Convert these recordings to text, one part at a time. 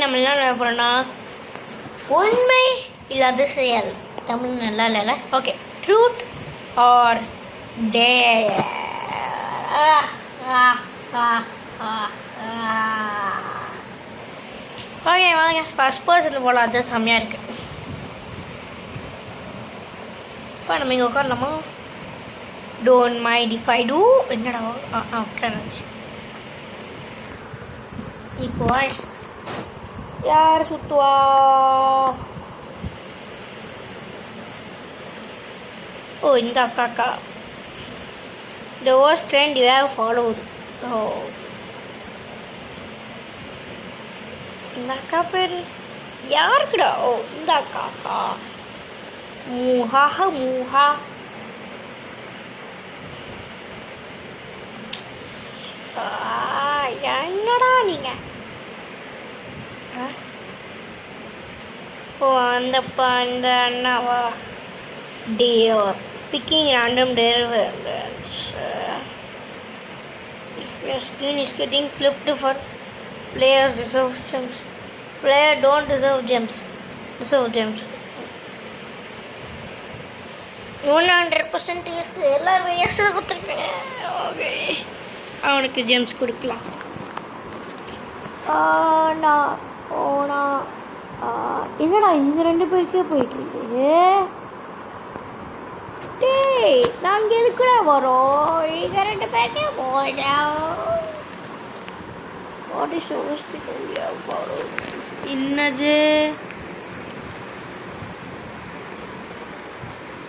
நம்ம என்ன போகிறோன்னா உண்மை இல்லாத செயல். தமிழ் நல்லா இல்லைல்ல? Okay, truth or dare. Okay வாங்க ஃபஸ்ட் பர்சன் போல, அது செம்மையாக இருக்குது. இப்போ நம்ம இங்கே உட்காரலாமா? Don't mind if I do. என்னடா உட்காந்துச்சு. இப்போ யார் சுற்றுவா? ஓ, இந்த அக்கா. The worst trend you have followed. Oh. இந்த அக்கா பேர் யாருக்குடா? ஓ, இந்த அக்கா. மூஹா. என்னடா நீங்க? ஓ, அந்த அண்ணாவா? Dear. Picking random dare. Your screen is getting flipped for players deserve gems. Player don't deserve gems. 100% S. எல்லாரும் எஸ் கொடுத்துருக்கீங்க. ஓகே, அவனுக்கு ஜெம்ஸ் கொடுக்கலாம். என்னடா இங்கே 2 பேருக்கே போயிட்டுருக்கு. டேய், நாங்கள் எதுக்குள்ள வரோம்? இங்கே 2 பேருக்கே போயிட்டோம். என்னது?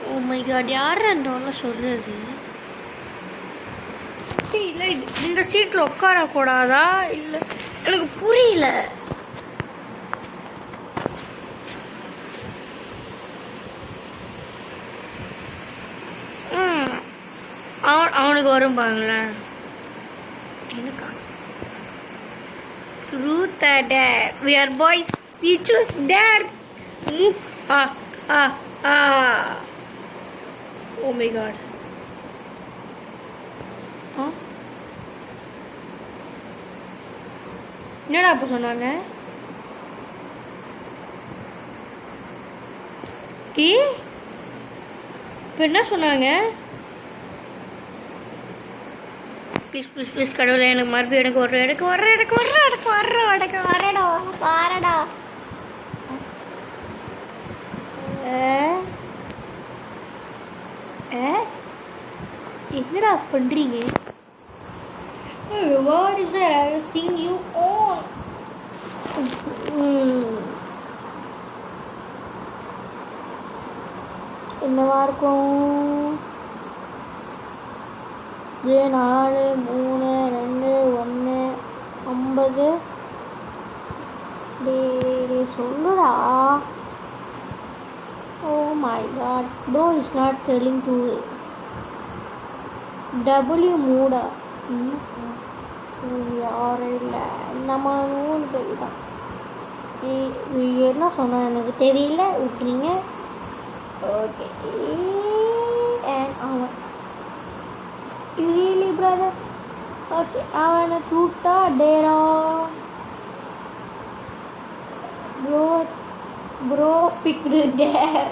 ஓ மை காட், யார் அந்த சொல்கிறது? இல்லை, இந்த சீட்டில் உட்காரக்கூடாதா? இல்லை, எனக்கு புரியல. அவனுக்கு வரும் பாருங்களேன். எனக்கா? Truth or dare? We are boys. We choose dare. Oh my god. என்னடா அப்போ சொன்னாங்க? இப்போ என்ன சொன்னாங்க? ப்ளீஸ் கடவுளே, எனக்கு மறுபடியும் எனக்கு வரடா. என்னடா பண்றீங்க? What is that thing you own? என்னவா இருக்கும்? 4 3 2 1 50. டேய் சொல்லுடா. Oh my god, bro is not selling to W மூடா. யாரும் இல்லை, நம்ம 3 பேர் தான். என்ன சொன்னா எனக்கு தெரியல, விட்டுறீங்க. ஓகே, அண்ட் அவன் really brother. Okay, அவனை ட்ரூத்தா டேரா? bro picked dare.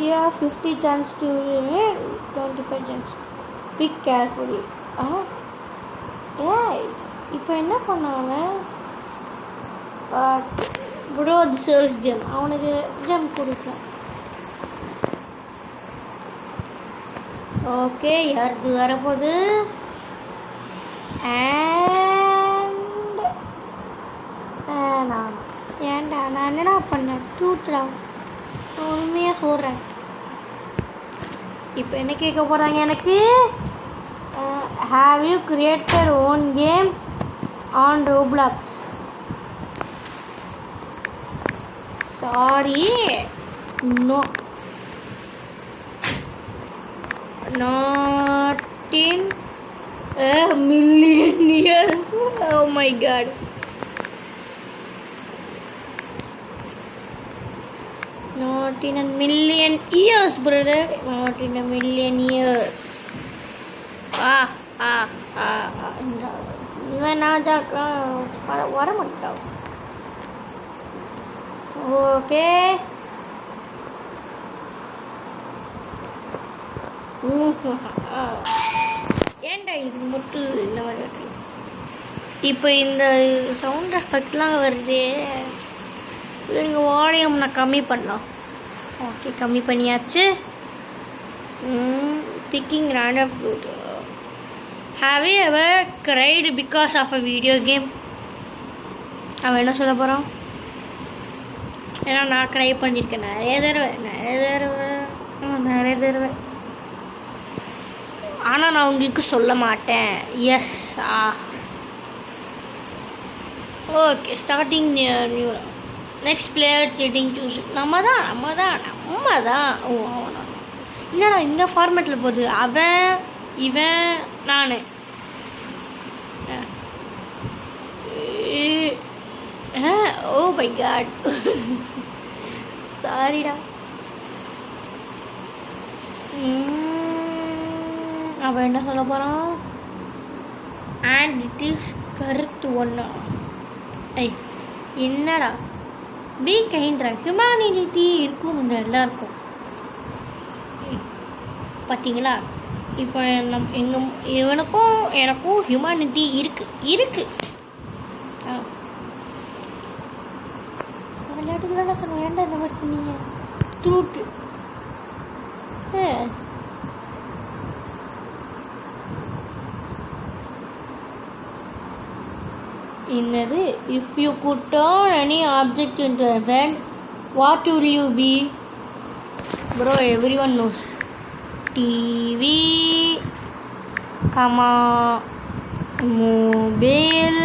You have 50 chance to win 25 gems. Pick carefully. ஏய், இப்போ என்ன பண்ணாங்க? bro deserves gem. அவனுக்கு ஜெம் கொடுக்கலாம். ஓகே, யாருக்கு வரப்போகுது? ஏன்டா நான் என்னடா பண்ணேன்? ட்ரூத்ரா, உண்மையாக சொல்கிறேன். இப்போ என்ன கேட்க போகிறாங்க எனக்கு? Have you created own game on Roblox? Sorry, no. Not in a million years. Oh my god. Not in a million years, brother. Not in a million years. இவன் நான் வர மாட்டான். ஓகே. ஏன்டா இது மட்டும் இந்த மாதிரி வருது? இப்போ இந்த சவுண்ட் எஃபெக்ட்லாம் வருது. எங்கள் வால்யூம் நான் கம்மி பண்ணலாம். ஓகே, கம்மி பண்ணியாச்சு. Picking random fruit. Have you ever cried because of a video game? அவன் என்ன சொல்ல போகிறான்? ஏன்னா நான் க்ரை பண்ணியிருக்கேன் நிறைய தடவை. ஆனால் நான் உங்களுக்கு சொல்ல மாட்டேன். Yes. Okay, starting new. Next player setting choose. நம்ம தான். ஓ, அவனா? என்னடா இந்த ஃபார்மேட்டில் போகுது? அவன், இவன், நான். ஓ மை காட், சாரிடா. அவன் என்ன சொல்ல போகிறான்? அண்ட் இட் இஸ் கருத்து ஒன்றா. என்னடா? பி கைண்ட்ரா. ஹியூமனிட்டி இருக்கும் இந்த எல்லாருக்கும். பார்த்தீங்களா? இப்போ இவனுக்கும் எனக்கும் ஹியூமனிட்டி இருக்கு. விளையாட்டுக்கு தான் சொன்னேன். ஏன்டா இந்த மாதிரி பண்ணீங்க? ட்ரூட்டு. என்னது? If you good turn any object into a event, what will you be? Bro, everyone knows. TV, mobile,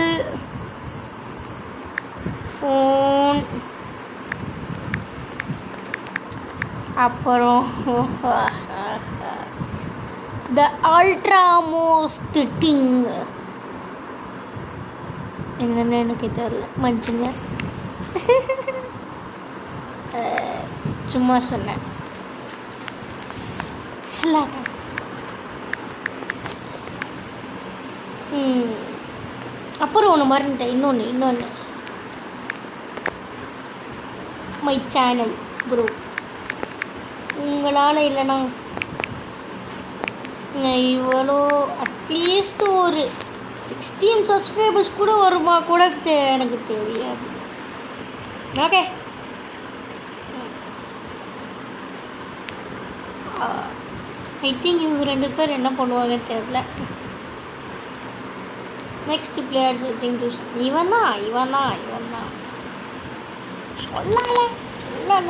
phone, அப்புறம் the ultramost thing. என்னன்னு எனக்கு தெரியல, மன்னிச்சுங்க. சும்மா சொன்னேன். அப்புறம் ஒன்று மறந்துட்டேன். இன்னொன்று மை சேனல் ப்ரோ. உங்களால் இல்லைனா இவ்வளோ அட்லீஸ்ட் ஒரு 16 சப்ஸ்கிரைபர்ஸ் கூட வருமா கூட எனக்கு தெரியாது. ஓகே, ஐ திங்க் இவங்க 2 பேர் என்ன பண்ணுவாங்க தெரியல. நெக்ஸ்ட் பிளேயர் திங்க் இவன் தான் சொல்லல.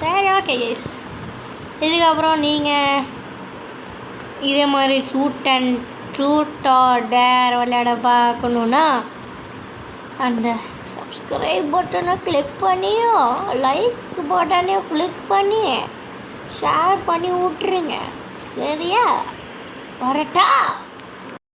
சரி, ஓகே. எஸ், இதுக்கப்புறம் நீங்கள் இதே மாதிரி ட்ரூட் ஆர் டேர் விளையாட பார்க்கணுன்னா அந்த சப்ஸ்கிரைப் பட்டனை கிளிக் பண்ணியோ, லைக் பட்டனையோ கிளிக் பண்ணி ஷேர் பண்ணி விட்ருங்க. சரியா? வரட்டா?